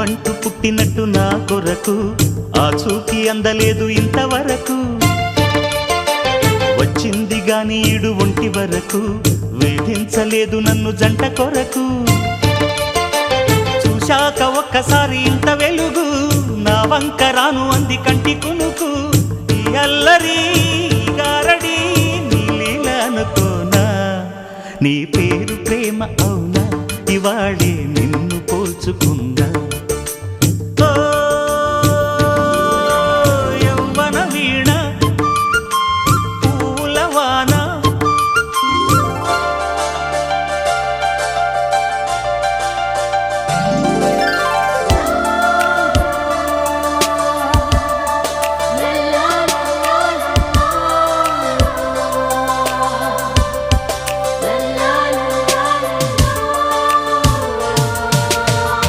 అంటూ పుట్టినట్టు నా కొరకు ఆ చూకి అందలేదు ఇంతవరకు వచ్చింది గాని ఈడు ఒంటి వరకు వేధించలేదు నన్ను జంట కొరకు చూశాక ఒక్కసారి ఇంత వెలుగు నా వంక రాను అంది కంటి కునుకు ఈ అల్లరి గారడి నీలీల అనుకోనా నీ పేరు ప్రేమ అవునా ఇవాళే నిన్ను పోల్చుకున్నా